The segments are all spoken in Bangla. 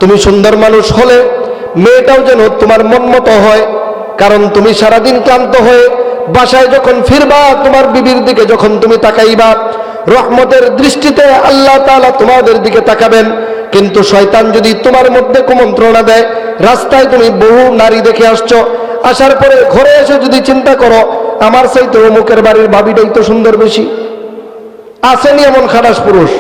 তুমি সুন্দর মানুষ হলে মেয়েটাও যেন তোমার মন মতো হয়। কারণ তুমি সারাদিন ক্লান্ত হয়ে বাসায় যখন ফিরবা, তোমার বিবির দিকে যখন তুমি তাকাইবা, রহমতের দৃষ্টিতে আল্লাহ তাআলা তোমাদের দিকে তাকাবেন। কিন্তু শয়তান যদি তোমার মধ্যে কুমন্ত্রণা দেয়, রাস্তায় তুমি বহু নারী দেখে আসছো, আসার পরে ঘরে এসে যদি চিন্তা করো আমার চাইতে অমুকের বাড়ির ভাবিটাই তো সুন্দর বেশি। আসেনি এমন খারাপ পুরুষ,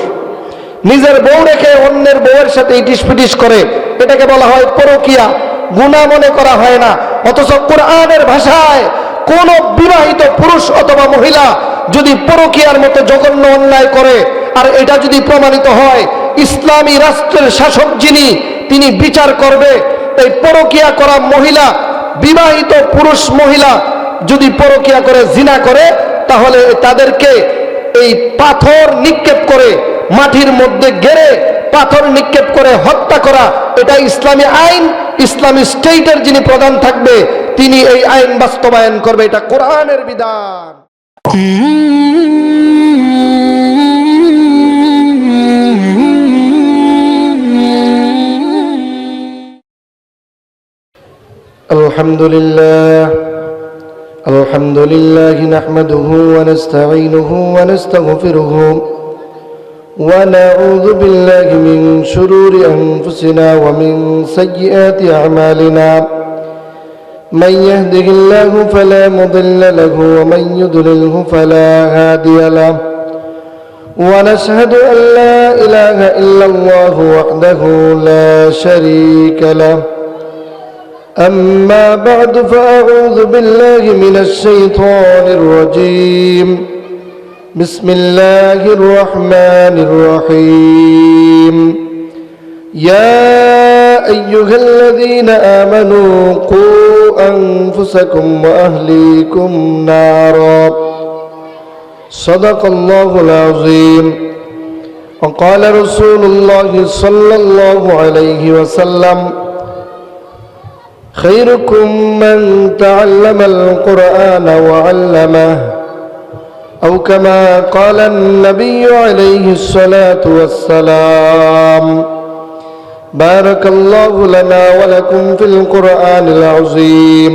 নিজের বউ রেখে অন্যের বউয়ের সাথে ইটিস পিটিস করে, এটাকে বলা হয় পরকিয়া, গুনাহ মনে করা হয় না। অথচ কোরআনের ভাষায় কোন বিবাহিত পুরুষ অথবা মহিলা যদি পরকিয়ার মতো জঘন্য অন্যায় করে, আর এটা যদি প্রমাণিত হয়, ইসলামী রাষ্ট্রের শাসক যিনি, তিনি বিচার করবে। এই পরকিয়া করা মহিলা, বিবাহিত পুরুষ মহিলা যদি পরকিয়া করে, জিনা করে, তাহলে তাদেরকে এই পাথর নিক্ষেপ করে, মাটির মধ্যে গেড়ে পাথর নিক্ষেপ করে হত্যা করা, এটা ইসলামী আইন। ইসলামী স্টেটের যিনি প্রধান থাকবে, তিনি এই আইন বাস্তবায়ন করবে। এটা কোরআনের বিধান। আলহামদুলিল্লাহ আলহামদুলিল্লাহ নাহমাদুহু ওয়া নাস্তাঈনুহু ওয়া নাস্তাগফিরুহু ওয়া নাউযু বিল্লাহি মিন শুরুরি আনফুসিনা ওয়া মিন সাইয়্যাতি আ'মালিনা মান ইয়াহদিহিল্লাহু ফালা মুদিল্লা লাহু ওয়া মান ইউদ্লিলহু ফালা হাদিয়া লাহু ওয়া নাশহাদু আন লা ইলাহা ইল্লাল্লাহু ওয়াহদাহু লা শারীকা লাহু أما بعد فأعوذ بالله من الشيطان الرجيم بسم الله الرحمن الرحيم يا أيها الذين آمنوا قوا أنفسكم وأهليكم نارا صدق الله العظيم وقال رسول الله صلى الله عليه وسلم خيركم من تعلم القرآن وعلمه أو كما قال النبي عليه الصلاة والسلام بارك الله لنا ولكم في القرآن العظيم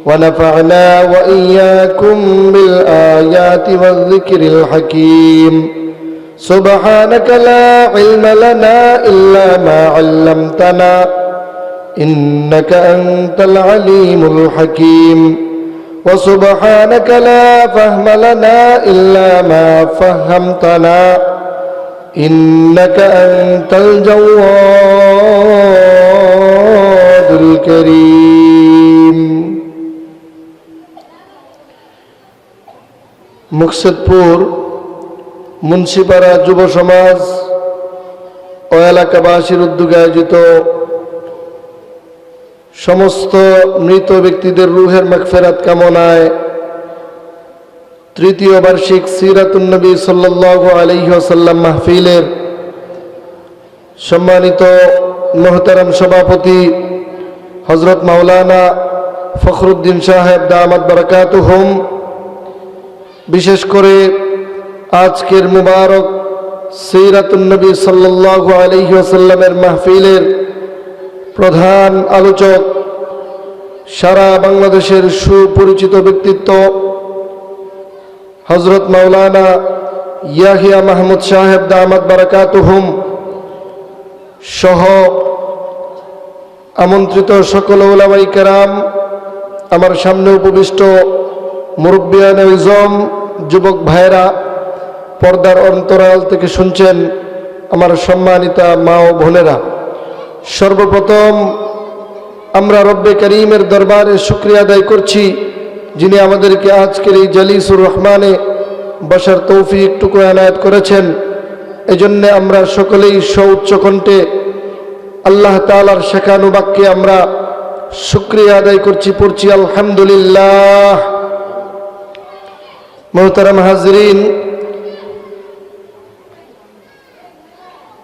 ونفعنا وإياكم بالآيات والذكر الحكيم سبحانك لا علم لنا إلا ما علمتنا إنك أنت العليم الحكيم وسبحانك لا فهم لنا إلا ما فهمتنا إنك أنت الجواد الكريم মুকসিদপুর মুন্সিপাড়া যুব সমাজ ও এলাকাবাসীর উদ্যোগে আয়োজিত সমস্ত মৃত ব্যক্তিদের রুহের মাগফিরাত কামনায় তৃতীয় বার্ষিক সিরাতুন নবী সাল্লাল্লাহু আলাইহি ওয়াসাল্লাম মাহফিলের সম্মানিত মুহতারাম সভাপতি হযরত মাওলানা ফখরুদ্দিন সাহেব দামাত বারাকাতুহুম, বিশেষ করে আজকের মুবারক সিরাতুন নবী সাল্লাল্লাহু আলাইহি ওয়াসাল্লামের মাহফিলের প্রধান আলোচক, সারা বাংলাদেশের সুপরিচিত ব্যক্তিত্ব হযরত মাওলানা ইয়াহিয়া মাহমুদ সাহেব দামাত বারাকাতুহুম সহ আমন্ত্রিত সকল উলামায়ে কেরাম, আমার সামনে উপবিষ্ট মুরব্বিয়ানে ইজম, যুবক ভাইরা, পর্দার অন্তরাল থেকে শুনছেন আমার সম্মানিতা মা ও বোনেরা, সর্বপ্রথম আমরা রব্বে করিমের দরবারে শুকরিয়া আদায় করছি, যিনি আমাদেরকে আজকের এই জালিসুর রহমানে বসার তৌফিকটুকু এনায়েত করেছেন। এজন্য আমরা সকলেই সউচ্চ কণ্ঠে আল্লাহ তাআলার শেখানো বাক্যে আমরা শুকরিয়া আদায় করছি, পড়ছি আলহামদুলিল্লাহ। মুহতারাম হাজরিন,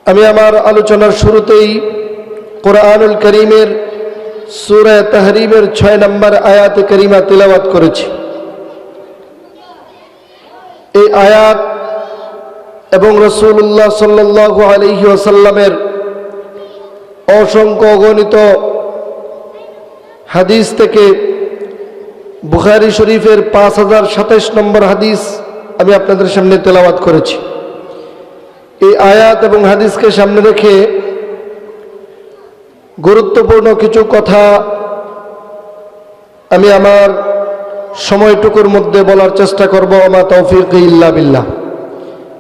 আমি আমার আলোচনার শুরুতেই কোরআনুল করিমের সূরা তাহরিমের 6 নম্বর আয়াতে করিমা তিলাওয়াত করেছি। এই আয়াত এবং রাসূলুল্লাহ সাল্লাল্লাহু আলাইহি ওয়াসাল্লামের অসংখ্য অগণিত হাদিস থেকে বুখারী শরীফের 5027 নম্বর হাদিস আমি আপনাদের সামনে তেলাওয়াত করেছি। এই আয়াত এবং হাদিসকে সামনে রেখে গুরুত্বপূর্ণ কিছু কথা আমি আমার সময়টুকুর মধ্যে বলার চেষ্টা করব। আমা তৌফিক ইল্লা বিল্লাহ।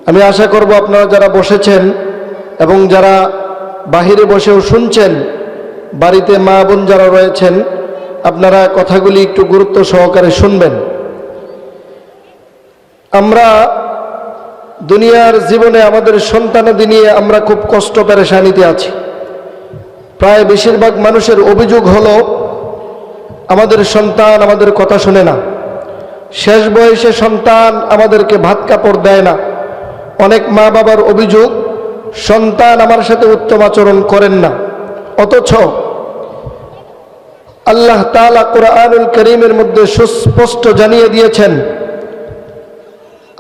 আমি আশা করব আপনারা যারা বসেছেন এবং যারা বাহিরে বসেও শুনছেন, বাড়িতে মা বোন যারা রয়েছেন, আপনারা কথাগুলি একটু গুরুত্ব সহকারে শুনবেন। আমরা দুনিয়ার জীবনে আমাদের সন্তানাদি নিয়ে আমরা খুব কষ্ট পেরেশানিতে আছি। প্রায় বেশিরভাগ মানুষের অভিযোগ হলো আমাদের সন্তান আমাদের কথা শুনে না, শেষ বয়সে সন্তান আমাদেরকে ভাত কাপড় দেয় না। অনেক মা বাবার অভিযোগ সন্তান আমার সাথে উত্তম আচরণ করেন না। অথচ আল্লাহ তাআলা কুরআনুল কারীমের মধ্যে সুস্পষ্ট জানিয়ে দিয়েছেন,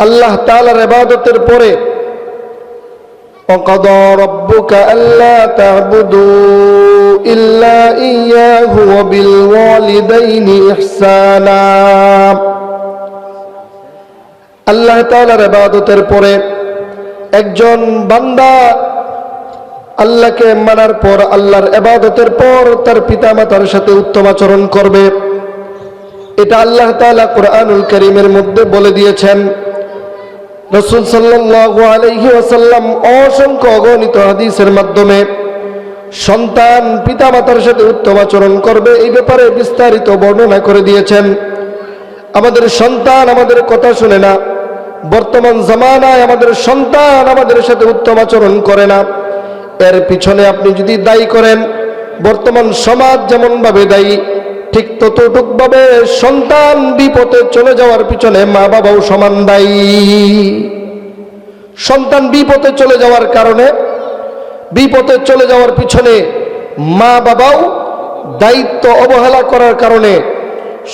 আল্লাহ তাআলার ইবাদতের পরে وَقَضَى رَبُّكَ أَلَّا تَعْبُدُوا إِلَّا إِيَّاهُ وَبِالْوَالِدَيْنِ إِحْسَانًا। আল্লাহ তাআলার ইবাদতের পরে একজন বান্দা আল্লাহকে মানার পর, আল্লাহর ইবাদতের পর তার পিতামাতার সাথে উত্তম আচরণ করবে। এটা আল্লাহ তাআলা কুরআনুল কারীমের মধ্যে বলে দিয়েছেন। রাসূল সাল্লাল্লাহু আলাইহি ওয়াসাল্লাম অসংখ্য অগণিত হাদিসের মাধ্যমে সন্তান পিতামাতার সাথে উত্তম আচরণ করবে এই ব্যাপারে বিস্তারিত বর্ণনা করে দিয়েছেন। আমাদের সন্তান আমাদের কথা শুনে না, বর্তমান জামানায় আমাদের সন্তান আমাদের সাথে উত্তম আচরণ করে না। এর পিছনে আপনি যদি দায়ী করেন, বর্তমান সমাজ যেমন ভাবে দায়ী, ঠিক ততটুকভাবে সন্তান বিপথে চলে যাওয়ার পিছনে মা বাবাও সমান দায়ী। সন্তান বিপথে চলে যাওয়ার কারণে, বিপথে চলে যাওয়ার পিছনে মা বাবাও দায়িত্ব অবহেলা করার কারণে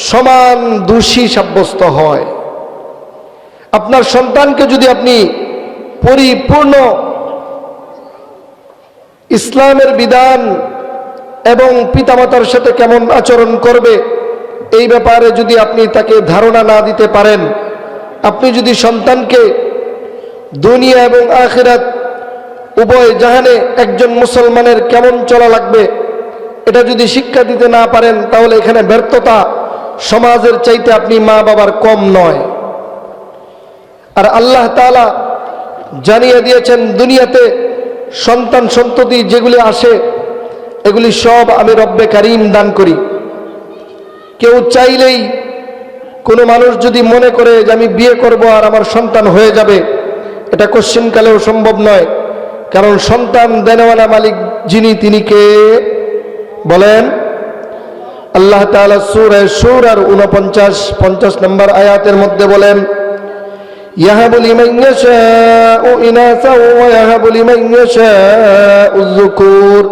সমান দোষী সাব্যস্ত হয়। আপনার সন্তানকে যদি আপনি পরিপূর্ণ ইসলামের বিধান এবং পিতামাতার সাথে কেমন আচরণ করবে এই ব্যাপারে যদি আপনি তাকে ধারণা না দিতে পারেন, আপনি যদি সন্তানকে দুনিয়া এবং আখিরাত উভয় জাহানে একজন মুসলমানের কেমন চলা লাগবে এটা যদি শিক্ষা দিতে না পারেন, তাহলে এখানে ব্যর্থতা সমাজের চাইতে আপনি মা বাবার কম নয়। আর আল্লাহ তাআলা জানিয়ে দিয়েছেন, দুনিয়াতে সন্তান সন্ততি যেগুলি আসে এগুলি সব আমি রব্বে কারীম দান করি। কেউ চাইলেই, কোনো মানুষ যদি মনে করে যে আমি বিয়ে করব আর আমার সন্তান হয়ে যাবে, এটা কোশ্চিনকালেও সম্ভব নয়। কারণ সন্তান দেনওয়ালা মালিক যিনি, তিনি কে বলেন? আল্লাহ তাআলা সূরা শূরার 49 নম্বর আয়াতের মধ্যে বলেন, ইয়াহাবু লিমান ইয়াশাউ ইনাসা ওয়া ইয়াহাবু লিমান ইয়াশাউ যুকুর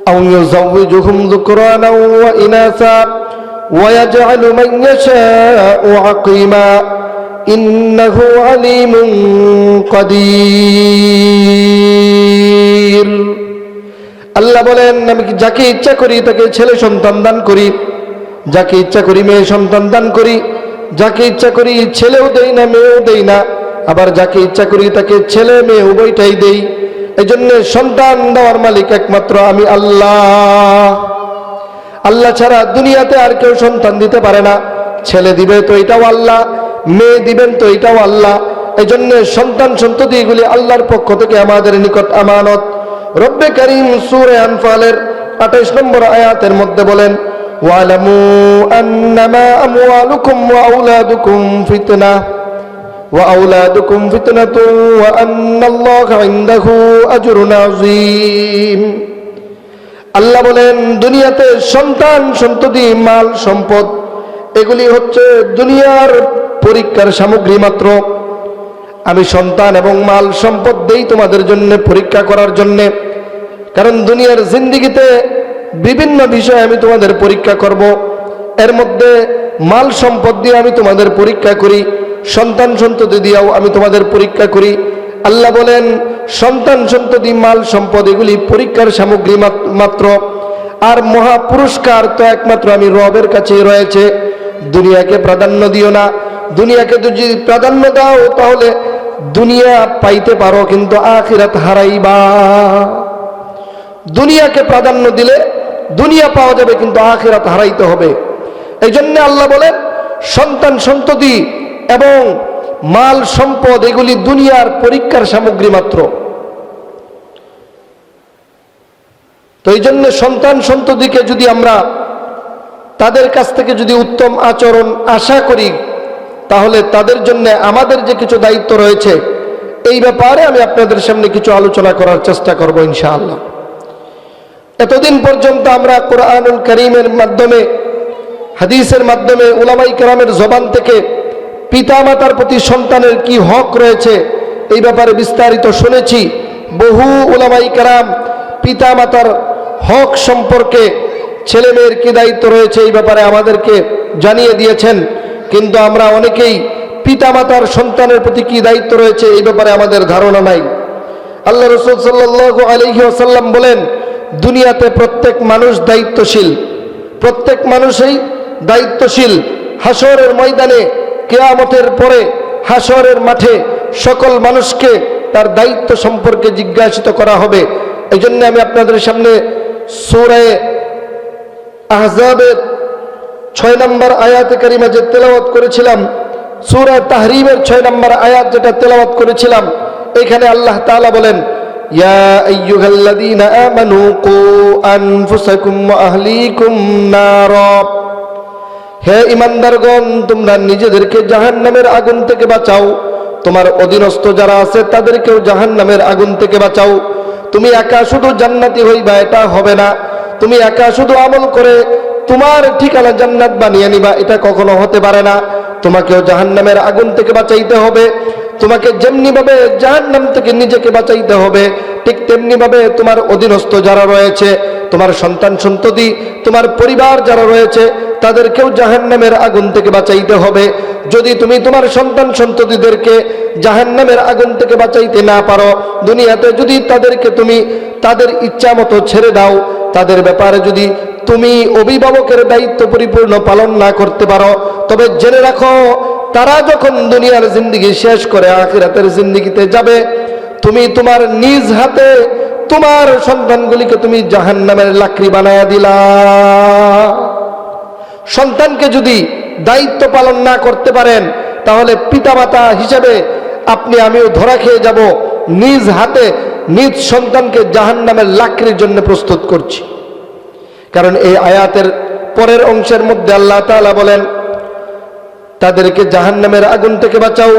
আও ইউযাওয়িজুহুম যুকরানা ওয়া ইনাসা ওয়া ইয়াজআলু মান ইয়াশাউ আকিমা ইন্নাহু আলীমুন কাদির। আল্লাহ বলেন, আমি যাকে ইচ্ছা করি তাকে ছেলে সন্তান দান করি, যাকে ইচ্ছা করি মেয়ে সন্তান দান করি, যাকে ইচ্ছা করি ছেলেও দেই না মেয়েও দেই না, আবার যাকে ইচ্ছা করি তাকে ছেলে মেয়ে উভয়টাই দেই। এই জন্য সন্তান দেওয়ার মালিক একমাত্র আমি আল্লাহ। আল্লাহ ছাড়া দুনিয়াতে আর কেউ সন্তান দিতে পারে না। ছেলে দিবে তো এটাও আল্লাহ, মেয়ে দিবেন তো এটাও আল্লাহ। এই জন্য সন্তান সন্ততি এগুলি আল্লাহর পক্ষ থেকে আমাদের নিকট আমানত। রব্বে কারীম সূরা আনফালের 28 নম্বর আয়াতের মধ্যে বলেন, ওয়ালামু আন্নামা আমওয়ালুকুম ওয়া আওলাদুকুম ফিতনা ওয়া আওলাদুকুম ফিতনাতুন ওয়া আন্নাল্লাহা ইনদাহু আজরুন আযীম। আল্লাহ বলেন, দুনিয়াতে সন্তান সন্ততি মাল সম্পদ এগুলি হচ্ছে দুনিয়ার পরীক্ষার সামগ্রী মাত্র। আমি সন্তান এবং মাল সম্পদ দেই তোমাদের জন্য পরীক্ষা করার জন্যে। কারণ দুনিয়ার জিন্দেগিতে বিভিন্ন বিষয়ে আমি তোমাদের পরীক্ষা করব। এর মধ্যে মাল সম্পদ দিয়ে আমি তোমাদের পরীক্ষা করি, সন্তান সন্ততি দিয়েও আমি তোমাদের পরীক্ষা করি। আল্লাহ বলেন সন্তান সন্ততি মাল সম্পদ এগুলি পরীক্ষার সামগ্রী মাত্র, আর মহা পুরস্কার তো একমাত্র আমি রবের কাছেই রয়েছে। দুনিয়াকে প্রাধান্য দিও না। দুনিয়াকে যদি প্রাধান্য দাও তাহলে দুনিয়া পাইতে পারো, কিন্তু আখিরাত হারাইবা। দুনিয়াকে প্রাধান্য দিলে দুনিয়া পাওয়া যাবে, কিন্তু আখিরাত হারাইতে হবে। এই জন্য আল্লাহ বলেন সন্তান সন্ততি এবং মাল সম্পদ এগুলি দুনিয়ার পরীক্ষার সামগ্রী মাত্র। তো এই জন্য সন্তান সন্ততিকে যদি আমরা তাদের কাছ থেকে যদি উত্তম আচরণ আশা করি, তাহলে তাদের জন্য আমাদের যে কিছু দায়িত্ব রয়েছে এই ব্যাপারে আমি আপনাদের সামনে কিছু আলোচনা করার চেষ্টা করব ইনশাআল্লাহ। এতদিন পর্যন্ত আমরা কোরআনুল কারীমের মাধ্যমে, হাদিসের মাধ্যমে, উলামায়ে কেরামের জবান থেকে পিতামাতার প্রতি সন্তানের কি হক রয়েছে এই ব্যাপারে বিস্তারিত শুনেছি। বহু উলামায়ে কেরাম পিতামাতার হক সম্পর্কে, ছেলে মেয়ের কি দায়িত্ব রয়েছে এই ব্যাপারে আমাদেরকে জানিয়ে দিয়েছেন, কিন্তু আমরা অনেকেই পিতামাতার সন্তানের প্রতি কি দায়িত্ব রয়েছে এই ব্যাপারে আমাদের ধারণা নাই। আল্লাহ রাসূল সাল্লাল্লাহু আলাইহি ওয়াসাল্লাম বলেন দুনিয়াতে প্রত্যেক মানুষ দায়িত্বশীল, প্রত্যেক মানুষই দায়িত্বশীল। হাসরের ময়দানে, কিয়ামতের পরে হাসরের মাঠে সকল মানুষকে তার দায়িত্ব সম্পর্কে জিজ্ঞাসিত করা হবে। এই জন্য আমি আপনাদের সামনে সূরা আহজাবের 6 নম্বর আয়াতে কারিমা যে তেলাওয়াত করেছিলাম, সূরা তাহরিমের 6 নম্বর আয়াত যেটা তেলাওয়াত করেছিলাম, এখানে আল্লাহ তাআলা বলেন ইয়া আইয়ুহাল্লাযীনা আমানু কু আনফুসাকুম ওয়া আহলিকুম নারা, হে ঈমানদারগণ তোমরা নিজেদেরকে জাহান্নামের আগুন থেকে বাঁচাও, তোমার অধীনস্থ যারা আছে তাদেরকেও জাহান্নামের আগুন থেকে বাঁচাও। তুমি একা শুধু জান্নাতি হইবা এটা হবে না, তুমি একা শুধু আমল করে তোমার ঠিকানা জান্নাত বানিয়ে নিবা এটা কখনো হতে পারে না। তোমাকেও জাহান্নামের আগুন থেকে বাঁচাইতে হবে। তোমাকে যেমনি ভাবে জাহান্নাম থেকে নিজেকে বাঁচাইতে হবে, ঠিক তেমনি ভাবে তোমার অধীনস্থ যারা রয়েছে, তোমার সন্তান সন্ততি, তোমার পরিবার যারা রয়েছে তাদেরকেও জাহান্নামের আগুন থেকে বাঁচাইতে হবে। যদি তুমি তোমার সন্তান সন্ততিদেরকে জাহান্নামের আগুন থেকে বাঁচাইতে না পারো, দুনিয়াতে যদি তাদেরকে তুমি তাদের ইচ্ছা মতো ছেড়ে দাও, তাদের ব্যাপারে যদি তুমি অভিভাবকের দায়িত্ব পরিপূর্ণ পালন না করতে পারো, তবে জেনে রাখো তারা যখন দুনিয়ার জিন্দেগি শেষ করে আখিরাতের জিন্দেগিতে যাবে, তুমি তোমার নিজ হাতে তোমার সন্তানগুলিকে তুমি জাহান্নামের লাকড়ি বানায়া দিলা। সন্তানকে যদি দায়িত্ব পালন না করতে পারেন তাহলে পিতামাতা হিসেবে আপনি আমিও ধরা খেয়ে যাব। নিজ হাতে নিজ সন্তানকে জাহান্নামের লাকড়ির জন্য প্রস্তুত করছি। কারণ এই আয়াতের পরের অংশের মধ্যে আল্লাহ তাআলা বলেন তাদেরকে জাহান্নামের আগুন থেকে বাঁচাও।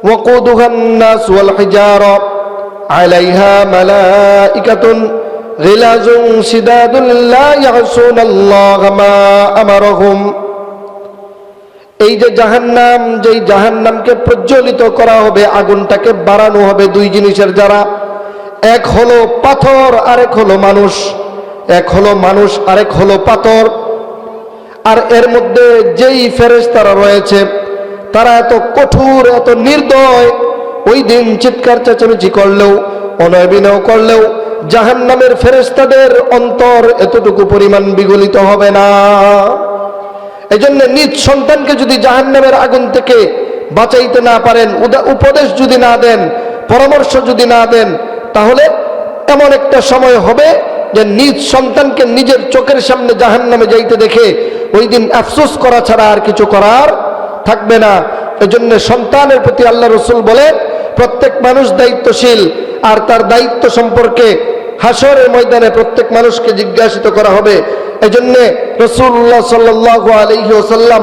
ওয়াকুদুহান নাস ওয়াল হিজারা আলাইহা মালাইকাতুন গিলাজুন শিদাদুন লা ইয়াসুনাল্লাহা মা আমারহুম। এই যে জাহান্নাম, যেই জাহান্নামকে প্রজ্বলিত করা হবে, আগুনটাকে বাড়ানো হবে দুই জিনিসের দ্বারা। এক হলো পাথর, আরেক হলো মানুষ। এক হলো মানুষ, আরেক হলো পাথর। আর এর মধ্যে যেই ফেরেশতারা রয়েছে তারা এত কঠোর, এত নির্দয়, ওই দিন চিৎকার চেঁচামেচি করলেও, অনয় করলেও জাহান্নামের ফেরেশতাদের অন্তর এতটুকু পরিমাণ বিগলিত হবে না। এজন্য নিজ সন্তানকে যদি জাহান্নামের আগুন থেকে বাঁচাইতে না পারেন, উপদেশ যদি না দেন, পরামর্শ যদি না দেন, তাহলে এমন একটা সময় হবে যে নিজ সন্তানকে নিজের চোখের সামনে জাহান্নামে যাইতে দেখে ওই দিন আফসোস করা ছাড়া আর কিছু করার থাকবে না। এজন্য সন্তানের প্রতি আল্লাহ রাসূল বলেন প্রত্যেক মানুষ দায়িত্বশীল, আর তার দায়িত্ব সম্পর্কে হাসরের ময়দানে প্রত্যেক মানুষকে জিজ্ঞাসিত করা হবে। এজন্য রাসূলুল্লাহ সাল্লাল্লাহু আলাইহি ওয়াসাল্লাম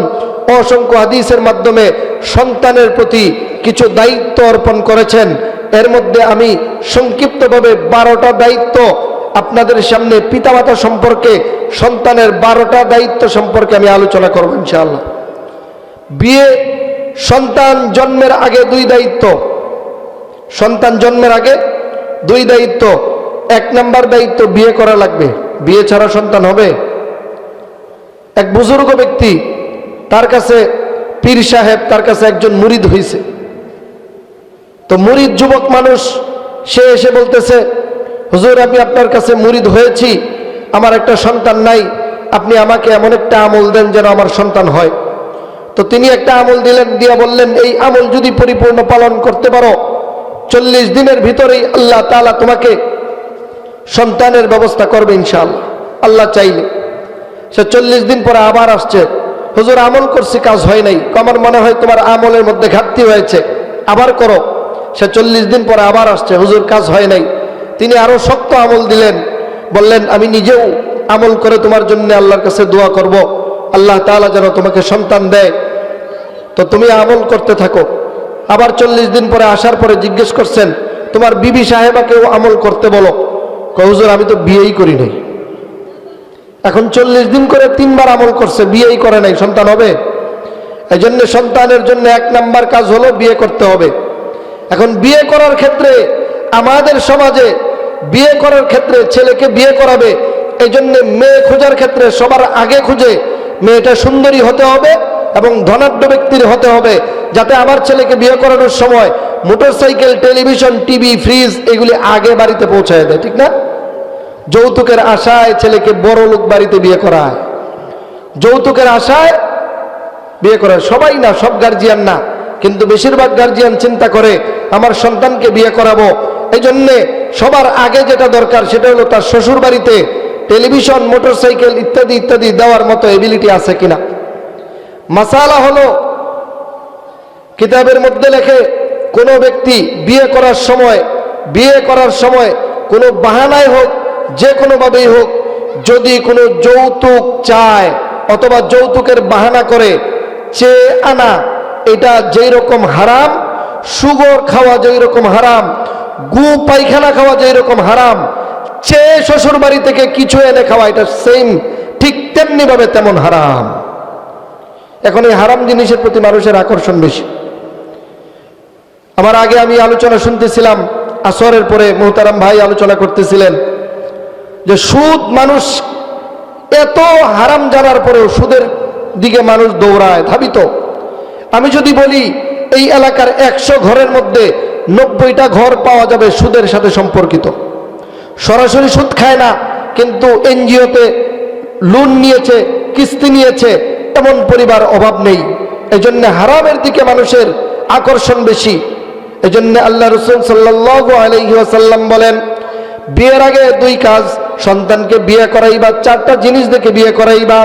অসংখ্য হাদিসের মাধ্যমে সন্তানের প্রতি কিছু দায়িত্ব অর্পণ করেছেন। এর মধ্যে আমি সংক্ষিপ্তভাবে 12টা দায়িত্ব আপনাদের সামনে পিতামাতা সম্পর্কে, সন্তানের 12টা দায়িত্ব সম্পর্কে আমি আলোচনা করব ইনশাআল্লাহ। বিয়ে, সন্তান জন্মের আগে 2 দায়িত্ব। সন্তান জন্মের আগে 2 দায়িত্ব। 1 নাম্বার দায়িত্ব, বিয়ে করা লাগবে। বিয়ে ছাড়া সন্তান হবে? এক বুজুর্গ ব্যক্তি, তার কাছে পীর সাহেব, তার কাছে একজন মুরিদ হয়েছে। তো মুরিদ যুবক মানুষ, সে এসে বলতেছে, হুজুর আমি আপনার কাছে মুরিদ হয়েছি, আমার একটা সন্তান নাই, আপনি আমাকে এমন একটা আমল দেন যেন আমার সন্তান হয়। তো তিনি একটা আমল দিলেন, দিয়া বললেন, এই আমল যদি পরিপূর্ণ পালন করতে পারো 40 দিনের ভিতরেই আল্লাহ তাআলা তোমাকে সন্তানের ব্যবস্থা করবে ইনশাআল্লাহ, আল্লাহ চাইলে। সে 40 দিন পরে আবার আসছে, হুজুর আমল করছি, কাজ হয় নাই, আমার মনে হয় তোমার আমলের মধ্যে ঘাটতি হয়েছে, আবার করো। সে 40 দিন পরে আবার আসছে, হুজুর কাজ হয় নাই। তিনি আরো শক্ত আমল দিলেন, বললেন আমি নিজেও আমল করে তোমার জন্য আল্লাহর কাছে দোয়া করব, আল্লাহ তাআলা যেন তোমাকে সন্তান দেয়। তো তুমি আমল করতে থাকো। আবার 40 দিন পরে আসার পরে জিজ্ঞেস করছেন, তোমার বিবি সাহেবাকেও আমল করতে বলো। হুজুর আমি তো বিয়েই করি নাই। এখন 40 দিন করে 3 বার আমল করছে, বিয়েই করে নাই, সন্তান হবে? এই জন্য সন্তানের জন্য 1 নাম্বার কাজ হলো বিয়ে করতে হবে। এখন বিয়ে করার ক্ষেত্রে আমাদের সমাজে বিয়ে করার ক্ষেত্রে ছেলেকে বিয়ে করাবে, এই জন্য মেয়ে খোঁজার ক্ষেত্রে সবার আগে খুঁজে মেয়েটা সুন্দরী হতে হবে এবং ধনাঢ্য ব্যক্তির হতে হবে, যাতে আমার ছেলেকে বিয়ে করানোর সময় মোটরসাইকেল, টেলিভিশন, টিভি, ফ্রিজ এগুলি আগে বাড়িতে পৌঁছায় দেয়, ঠিক না? যৌতুকের আশায় ছেলেকে বড় লোক বাড়িতে বিয়ে করায়, যৌতুকের আশায় বিয়ে করায়। সবাই না, সব গার্জিয়ান না, কিন্তু বেশিরভাগ গার্জিয়ান চিন্তা করে আমার সন্তানকে বিয়ে করাবো, এই জন্যে সবার আগে যেটা দরকার সেটা হলো তার শ্বশুর বাড়িতে টেলিভিশন, মোটরসাইকেল ইত্যাদি ইত্যাদি দেওয়ার মতো এবিলিটি আছে কিনা। মাসালা হলো, কিতাবের মধ্যে লেখে, কোনো ব্যক্তি বিয়ে করার সময় কোনো বাহানায় হোক, যে কোনোভাবেই হোক, যদি কোনো যৌতুক চায় অথবা যৌতুকের বাহানা করে চেয়ে আনা, এটা যেই রকম হারাম, সুগর খাওয়া যেই রকম হারাম, গু পায়খানা খাওয়া যেই রকম হারাম, চেয়ে শ্বশুর বাড়ি থেকে কিছু এনে খাওয়া এটা সেম, ঠিক তেমনি ভাবে তেমন হারাম। এখন এই হারাম জিনিসের প্রতি মানুষের আকর্ষণ বেশি। আমার আগে আমি আলোচনা শুনতেছিলাম, আসরের পরে মোহতারাম ভাই আলোচনা করতেছিলেন যে সুদ, মানুষ এত হারাম জানার পরেও সুদের দিকে মানুষ দৌড়ায়, ধাবিত। আমি যদি বলি এই এলাকার 100 ঘরের মধ্যে 90টা ঘর পাওয়া যাবে সুদের সাথে সম্পর্কিত, সরাসরি সুদ খায় না কিন্তু এনজিওতে লোন নিয়েছে, কিস্তি নিয়েছে, এমন পরিবার অভাব নেই। এজন্য হারামের দিকে মানুষের আকর্ষণ বেশি। এজন্য আল্লাহ রাসূল সাল্লাল্লাহু আলাইহি ওয়াসাল্লাম বলেন, বিয়ের আগে 2 কাজ, সন্তানকে বিয়ে করাইবা 4টা জিনিস দেখে বিয়ে করাইবা,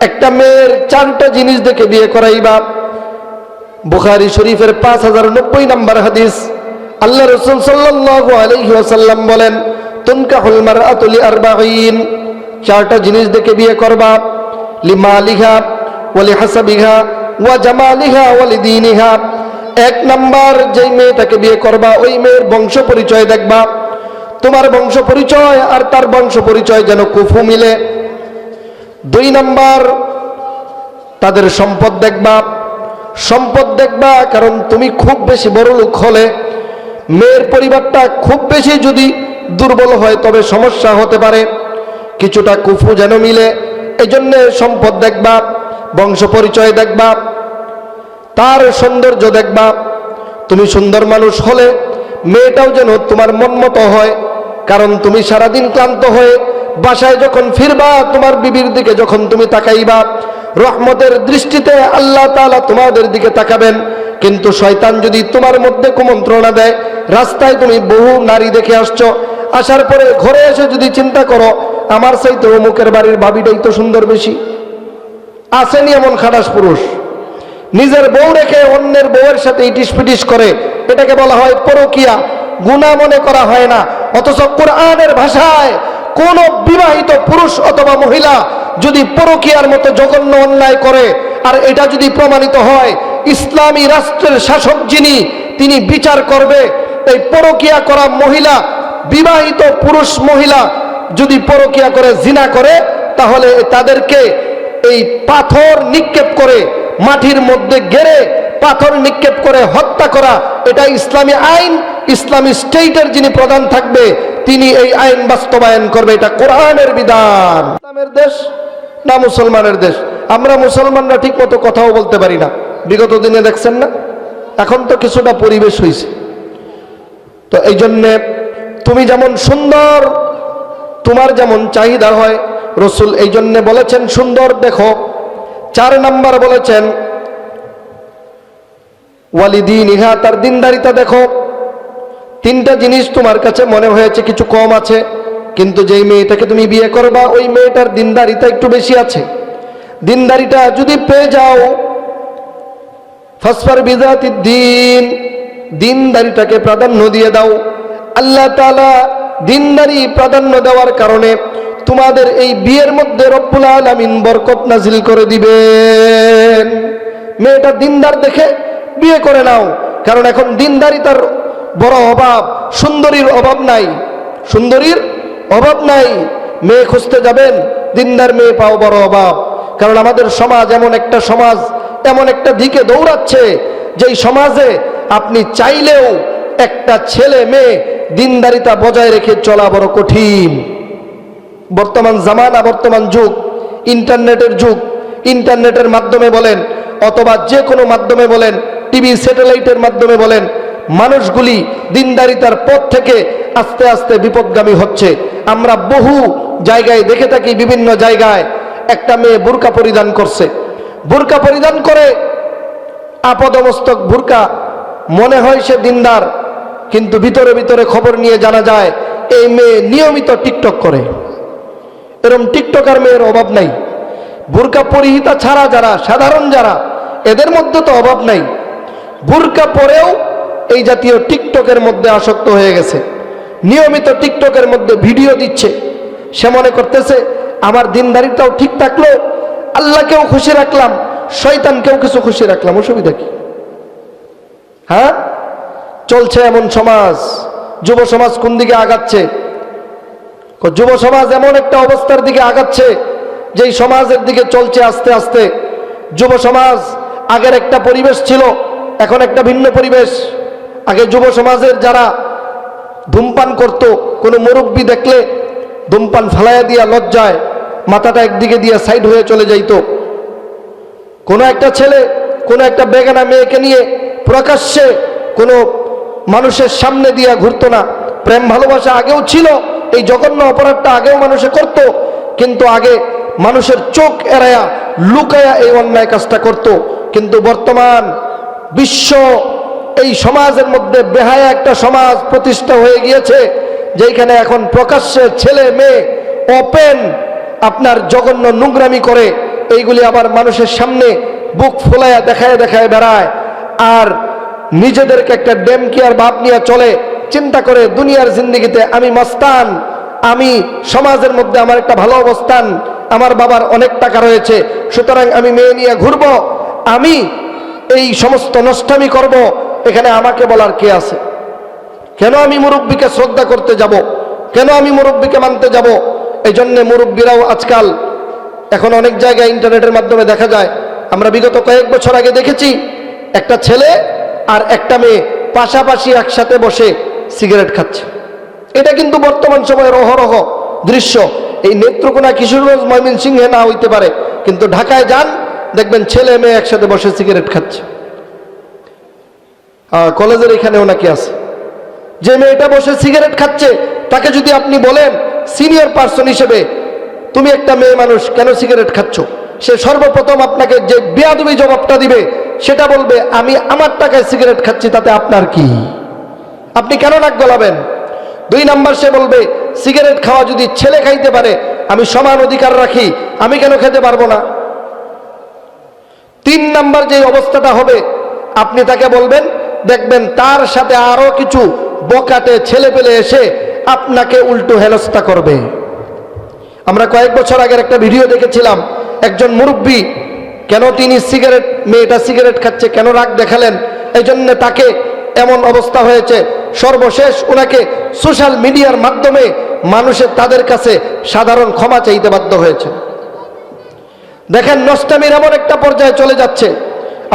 একটা মেয়ের 4টা জিনিস দেখে বিয়ে করাইবা। বুখারী শরীফের 5090 নম্বর হাদিস, আল্লাহ রাসূল সাল্লাল্লাহু আলাইহি ওয়াসাল্লাম বলেন, তুনকাহুল মারআতু লি40, 4টা জিনিস দেখে বিয়ে করবা, লিমালিহা ওয়া লিহাসাবিহা ওয়া জামালিহা ওয়া লিদীনিহা। 1 নাম্বার, যেই মেয়েটাকে বিয়ে করবা ওই মেয়ের বংশ পরিচয় দেখবা, তোমার বংশ পরিচয় আর তার বংশ পরিচয় যেন কুফু মিলে। 2 নাম্বার, তাদের সম্পদ দেখবা, কারণ তুমি খুব বেশি বড় লোক হলে, মেয়ের পরিবারটা খুব বেশি যদি দুর্বল হয় তবে সমস্যা হতে পারে, কিছুটা কুফু যেন মিলে। এই জন্য সম্পদ দেখবা, বংশ পরিচয় দেখবা, তার সৌন্দর্য দেখবা। তুমি সুন্দর মানুষ হলে মেয়েটাও যেন তোমার মন মতো হয়, কারণ তুমি সারাদিন ক্লান্ত হয়ে বাসায় যখন ফিরবা, তোমার বিবির দিকে যখন তুমি তাকাইবা, রহমতের দৃষ্টিতে আল্লাহ তাআলা তোমাদের দিকে তাকাবেন। কিন্তু শয়তান যদি তোমার মধ্যে কুমন্ত্রণা দেয়, রাস্তায় তুমি বহু নারী দেখে আসছো, আসার পরে ঘরে এসে যদি চিন্তা করো আমার চাইতে অমুকের বাড়ির ভাবিটাই তো সুন্দর বেশি, আসেনি এমন খাটাস পুরুষ, নিজের বউ রেখে অন্যের বউয়ের সাথে ইটিস পিটিস করে, এটাকে বলা হয় পরকীয়া, গুনাহ মনে করা হয় না। অথচ কোরআনের ভাষায় কোন বিবাহিত পুরুষ অথবা মহিলা যদি পরকীয়ার মতো জঘন্য অন্যায় করে, আর এটা যদি প্রমাণিত হয়, ইসলামী রাষ্ট্রের শাসক যিনি, তিনি বিচার করবে। এই পরকীয়া করা মহিলা, বিবাহিত পুরুষ মহিলা যদি পরকীয়া করে, জিনা করে, তাহলে তাদেরকে এই পাথর নিক্ষেপ করে, মাটির মধ্যে গেড়ে পাথর নিক্ষেপ করে হত্যা করা, এটা ইসলামী আইন। ইসলামী স্টেটের যিনি প্রধান থাকবে তিনি এই আইন বাস্তবায়ন করবে, এটা কোরআনের বিধান। ইসলামের দেশ না মুসলমানের দেশ? আমরা মুসলমানরা ঠিক মতো কথাও বলতে পারি না, বিগত দিনে দেখছেন না? এখন তো কিছুটা পরিবেশ হয়েছে, তো এই জন্যে তুমি যেমন সুন্দর, তোমার যেমন চাহিদা হয়, রসুল এই জন্যে বলেছেন সুন্দর দেখো। 4 নাম্বার বলেছেন ওয়ালিদিনিহা, তার দিনদারিতা দেখো। 3টা জিনিস তোমার কাছে মনে হয়েছে কিছু কম আছে, কিন্তু যেই মেয়েটাকে তুমি বিয়ে করবা ওই মেয়েটার দিনদারিতা একটু বেশি আছে। দিনদারিটা যদি পেয়ে যাও, ফাসফার বিযাতিদ দ্বীন, দিনদারিটাকে প্রাধান্য দিয়ে দাও। আল্লাহ তাআলা দিনদারি প্রাধান্য দেওয়ার কারণে তোমাদের এই বিয়ের মধ্যে রব্বুল আলামিন বরকত নাজিল করে দিবেন। মেয়েটা দিনদার দেখে বিয়ে করে নাও, কারণ এখন দিনদারিতার বড় অভাব, সুন্দরীর অভাব নাই, সুন্দরীর অভাব নাই। মেয়ে খুঁজতে যাবেন, দিনদার মেয়ে পাও বড় অভাব। কারণ আমাদের সমাজ এমন একটা সমাজ, এমন একটা দিকে দৌড়াচ্ছে, যেই সমাজে আপনি চাইলেও একটা ছেলে মেয়ে দিনদারিতা বজায় রেখে চলা বড় কঠিন। বর্তমান জামানা, বর্তমান যুগ, ইন্টারনেটের যুগ। ইন্টারনেটের মাধ্যমে বলেন অথবা যে কোনো মাধ্যমে বলেন, টিভি স্যাটেলাইটের মাধ্যমে বলেন, মানুষগুলি দিনদারিতার পথ থেকে আস্তে আস্তে বিপদগামী হচ্ছে। আমরা বহু জায়গায় দেখে থাকি, বিভিন্ন জায়গায় একটা মেয়ে বোরকা পরিধান করছে, বোরকা পরিধান করে আপদমস্তক বোরকা, মনে হয় সে দিনদার, কিন্তু ভিতরে ভিতরে খবর নিয়ে জানা যায় এই মেয়ে নিয়মিত টিকটক করে। এরকম টিকটকার মেয়ের অভাব নাই। বোরকা পরিহিতা ছাড়া যারা সাধারণ যারা, এদের মধ্যে তো অভাব নাই। বোরকা পরেও এই জাতীয় টিকটকের মধ্যে আসক্ত হয়ে গেছে, নিয়মিত টিকটকের মধ্যে ভিডিও দিচ্ছে। সে মনে করতেছে আমার দিনদারিতাও ঠিক থাকলো, আল্লাহকেও খুশি রাখলাম, শয়তানকেও কিছু খুশি রাখলাম, অসুবিধা কি? হ্যাঁ, চলছে এমন সমাজ। যুব সমাজ কোন দিকে আগাচ্ছে? যুব সমাজ এমন একটা অবস্থার দিকে আগাচ্ছে যেই সমাজের দিকে চলছে আস্তে আস্তে। যুব সমাজ আগের একটা পরিবেশ ছিল, এখন একটা ভিন্ন পরিবেশ। আগে যুব সমাজের যারা ধূমপান করত, কোনো মুরব্বী দেখলে ধূমপান ফালাইয়া দিয়া লজ্জায় মাথাটা একদিকে দিয়ে সাইড হয়ে চলে যাইত। কোনো একটা ছেলে কোনো একটা বেগানা মেয়েকে নিয়ে প্রকাশ্যে কোনো মানুষের সামনে দিয়া ঘুরতো না। প্রেম ভালোবাসা আগেও ছিল, এই জঘন্য অপরাধটা আগেও মানুষে করত, কিন্তু আগে মানুষের চোখ এড়ায়া লুকায়া এই অন্যায় কাজটা করত। কিন্তু বর্তমান বিশ্ব এই সমাজের মধ্যে বেহায়া একটা সমাজ প্রতিষ্ঠা হয়ে গিয়েছে, যেখানে এখন প্রকাশ্যে ছেলে মেয়ে ওপেন আপনার জঘন্য নোংরামি করে, এইগুলি আবার মানুষের সামনে বুক ফোলায়া দেখায় দেখায় বেড়ায়, আর নিজেদেরকে একটা ডেমকিয়ার ভাব নিয়ে চলে। চিন্তা করে দুনিয়ার জিন্দেগিতে আমি মস্তান, আমি সমাজের মধ্যে আমার একটা ভালো অবস্থান, আমার বাবার অনেক টাকা রয়েছে, সুতরাং আমি মেয়ে নিয়ে ঘুরবো, আমি এই সমস্ত নষ্টামি করব। এখানে আমাকে বলার কে আছে? কেন আমি মুরব্বীকে শ্রদ্ধা করতে যাব? কেন আমি মুরব্বীকে মানতে যাব? এই জন্যে মুরব্বীরাও আজকাল এখন অনেক জায়গায় ইন্টারনেটের মাধ্যমে দেখা যায়। আমরা বিগত কয়েক বছর আগে দেখেছি একটা ছেলে আর একটা মেয়ে পাশাপাশি একসাথে বসে সিগারেট খাচ্ছে। এটা কিন্তু বর্তমান সময়ের অহরহ দৃশ্য। এই নেত্রকোনা, কিশোরগঞ্জ, ময়মনসিংহে না হইতে পারে, কিন্তু ঢাকায় যান, দেখবেন ছেলে মেয়ে একসাথে বসে সিগারেট খাচ্ছে। কলেজের এখানেও নাকি আছে। যে মেয়েটা বসে সিগারেট খাচ্ছে তাকে যদি আপনি বলেন সিনিয়র পার্সন হিসেবে, তুমি একটা মেয়ে মানুষ, কেন সিগারেট খাচ্ছ? সে সর্বপ্রথম আপনাকে যে বেয়াদবি জবাবটা দিবে সেটা বলবে, আমি আমার টাকায় সিগারেট খাচ্ছি, তাতে আপনার কি? আপনি কেন নাক গলাবেন? 2 নাম্বার, সে বলবে সিগারেট খাওয়া যদি ছেলে খাইতে পারে, আমি সমান অধিকার রাখি, আমি কেন খেতে পারবো না? 3 নাম্বার যে অবস্থাটা হবে, আপনি তাকে বলবেন, দেখবেন তার সাথে আরো কিছু বকাটে ছেলে পেলে এসে আপনাকে উল্টো হেনস্থা করবে। আমরা কয়েক বছর আগের একটা ভিডিও দেখেছিলাম, একজন মুরব্বী, কেন তিনি সিগারেট, মেয়েটা সিগারেট খাচ্ছে, কেন রাগ দেখালেন? এই জন্য তাকে এমন অবস্থা হয়েছে, সর্বশেষ ওনাকে সোশ্যাল মিডিয়ার মাধ্যমে মানুষের তাদের কাছে সাধারণ ক্ষমা চাইতে বাধ্য হয়েছে। দেখেন নষ্টামির এমন একটা পর্যায়ে চলে যাচ্ছে,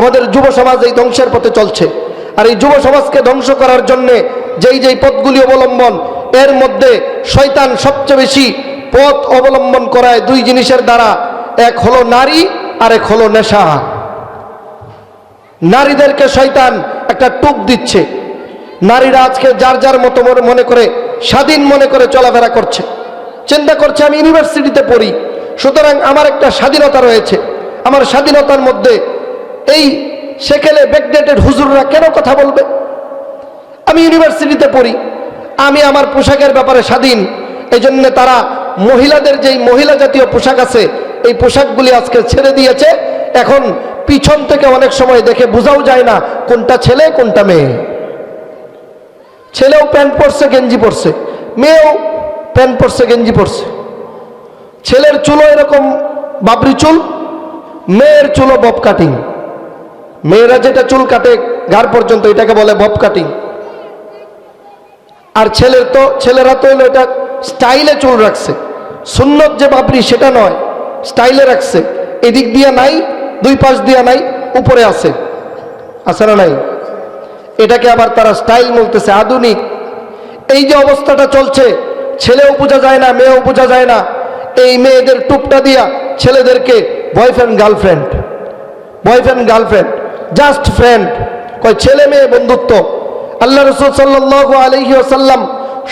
আমাদের যুব সমাজ এই ধ্বংসের পথে চলছে। আর এই যুব সমাজকে ধ্বংস করার জন্যে যেই পথগুলি অবলম্বন, এর মধ্যে শয়তান সবচেয়ে বেশি পথ অবলম্বন করায় 2 জিনিসের দ্বারা। এক হলো নারী, আর এক হলো নেশা। নারীদেরকে শয়তান একটা টুক দিচ্ছে, নারীরা আজকে যার যার মতো মনে করে স্বাধীন মনে করে চলাফেরা করছে, চিন্তা করছে আমি ইউনিভার্সিটিতে পড়ি, সুতরাং আমার একটা স্বাধীনতা রয়েছে। আমার স্বাধীনতার মধ্যে এই সেকেলে ব্যাকডেটেড হুজুররা কেন কথা বলবে? আমি ইউনিভার্সিটিতে পড়ি, আমি আমার পোশাকের ব্যাপারে স্বাধীন। এই জন্য তারা মহিলাদের যেই মহিলা জাতীয় পোশাক আছে এই পোশাকগুলি আজকে ছেড়ে দিয়েছে। এখন পিছন থেকে অনেক সময় দেখে বোঝাও যায় না কোনটা ছেলে কোনটা মেয়ে। ছেলেও প্যান্ট পরছে গেঞ্জি পরছে, মেয়েও প্যান্ট পরছে গেঞ্জি পরছে। ছেলের চুলও এরকম বাবরি চুল, মেয়ের চুলও বব কাটিং। মেয়েরা যেটা চুল কাটে ঘাড় পর্যন্ত এটাকে বলে বব কাটিং। আর ছেলেরা তো হলো এটা স্টাইলে চুল রাখছে, সুন্নত যে বাবরি সেটা নয়, স্টাইলে রাখছে। এদিক দিয়া নাই, দুই পাশ দিয়া নাই, উপরে আছে না নাই, এটাকে আবার তারা স্টাইল বলতেছে, আধুনিক। এই যে অবস্থাটা চলছে, ছেলেও বোঝা যায় না মেয়েও বোঝা যায় না। এই মেয়েদের টুপটা দিয়া ছেলেদেরকে বয়ফ্রেন্ড গার্লফ্রেন্ড জাস্ট ফ্রেন্ড কয়, ছেলে মেয়ে বন্ধুত্ব। আল্লাহ রাসূল সাল্লাল্লাহু আলাইহি ওয়াসাল্লাম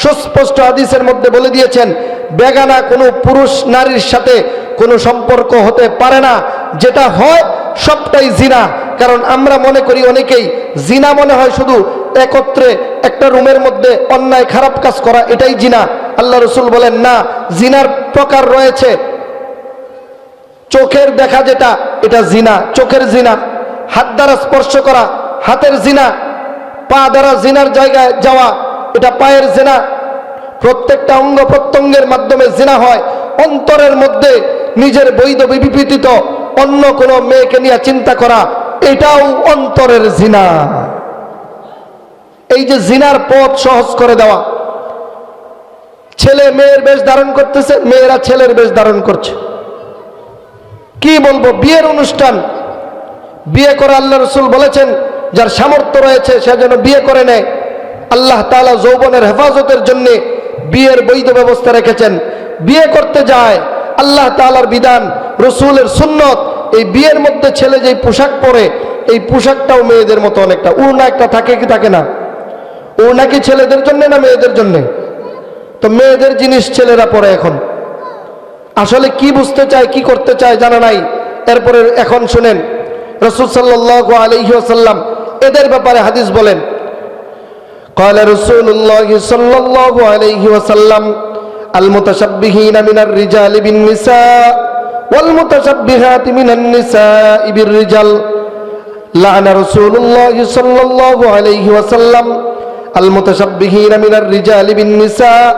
সুস্পষ্ট হাদিসের মধ্যে বলে দিয়েছেন, বেগানা কোনো পুরুষ নারীর সাথে কোনো সম্পর্ক হতে পারে না, যেটা হয় সবটাই জিনা। কারণ আমরা মনে করি অনেকেই জিনা মনে হয় শুধু একত্রে একটা রুমের মধ্যে অন্যায় খারাপ কাজ করা, এটাই জিনা। আল্লাহ রাসূল বলেন না, জিনার প্রকার রয়েছে। চোখের দেখা যেটা এটা জিনা, চোখের জিনা। হাত দ্বারা স্পর্শ করা হাতের জিনা, পা দ্বারা জিনার জায়গায় যাওয়া এটা পায়ের জিনা। প্রত্যেকটা অঙ্গ প্রত্যঙ্গের মাধ্যমে জিনা হয়। অন্তরের মধ্যে নিজের বৈধ বিপীড়িত অন্য কোনো মেয়েকে নিয়ে চিন্তা করা, এটাও অন্তরের জিনা। এই যে জিনার পথ সহজ করে দেওয়া, ছেলে মেয়ের বেশ ধারণ করতেছে, মেয়েরা ছেলের বেশ ধারণ করছে। কি বলবো, বিয়ের অনুষ্ঠান, বিয়ে করে আল্লাহ রাসূল বলেছেন যার সামর্থ্য রয়েছে সে যেন বিয়ে করে নেয়। আল্লাহ তাআলা যৌবনের হেফাজতের জন্য বিয়ের বৈধ ব্যবস্থা রেখেছেন। বিয়ে করতে যায় আল্লাহ তাআলার বিধান, রাসূলের সুন্নত। এই বিয়ের মধ্যে ছেলে যেই পোশাক পরে এই পোশাকটাও মেয়েদের মতো অনেকটা ওড়না একটা থাকে কি থাকে না? ওড়না কি ছেলেদের জন্য না মেয়েদের জন্য? তো মেয়েদের জিনিস ছেলেরা পরে। এখন আসলে কি বুঝতে চায় কি করতে চায় জানা নাই। এরপরে এখন শুনেন, রাসূল সাল্লাল্লাহু আলাইহি ওয়াসাল্লাম এদের ব্যাপারে হাদিস বলেন, قال رسول الله صلى الله عليه وسلم المتشبهين من الرجال بالنساء والمتشبهات من النساء بالرجال لعن رسول الله صلى الله عليه وسلم المتشبهين من الرجال بالنساء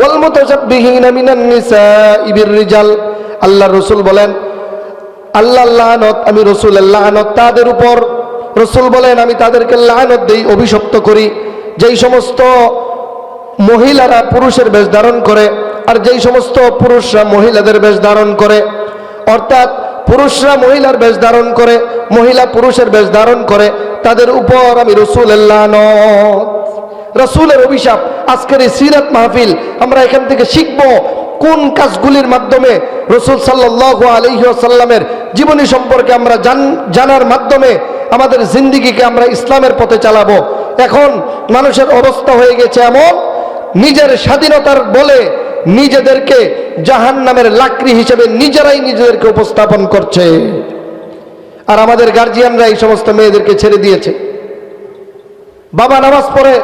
والمتشبهين من النساء بالرجال। আল্লাহ রাসূল বলেন, আল্লাহর লানত, আমি রাসূলের লানত তাদের উপর। রাসূল বলেন আমি তাদেরকে লানত দেই, অভিশপ্ত করি, যেই সমস্ত মহিলারা পুরুষের বেশ ধারণ করে আর যেই সমস্ত পুরুষরা মহিলাদের বেশ ধারণ করে, অর্থাৎ পুরুষরা মহিলার বেশ ধারণ করে, মহিলা পুরুষের বেশ ধারণ করে, তাদের উপর আমি রাসূলের লানত, রাসূলের অভিশাপ। আজকের এই সিরাত মাহফিল আমরা এখান থেকে শিখব কোন কাজগুলির মাধ্যমে রাসূল সাল্লাল্লাহু আলাইহি ওয়াসাল্লামের জীবনী সম্পর্কে আমরা জানার মাধ্যমে আমাদের জিন্দেগিকে আমরা ইসলামের পথে চালাবো। এখন মানুষের অবস্থা হয়ে গেছে এমন, নিজের স্বাধীনতার বলে নিজেদেরকে জাহান্নামের লাকড়ি হিসেবে নিজেরাই নিজেদেরকে উপস্থাপন করছে। আর আমাদের গার্জিয়ানরা এই সমস্ত মেয়েদেরকে ছেড়ে দিয়েছে। বাবা নামাজ পড়ে,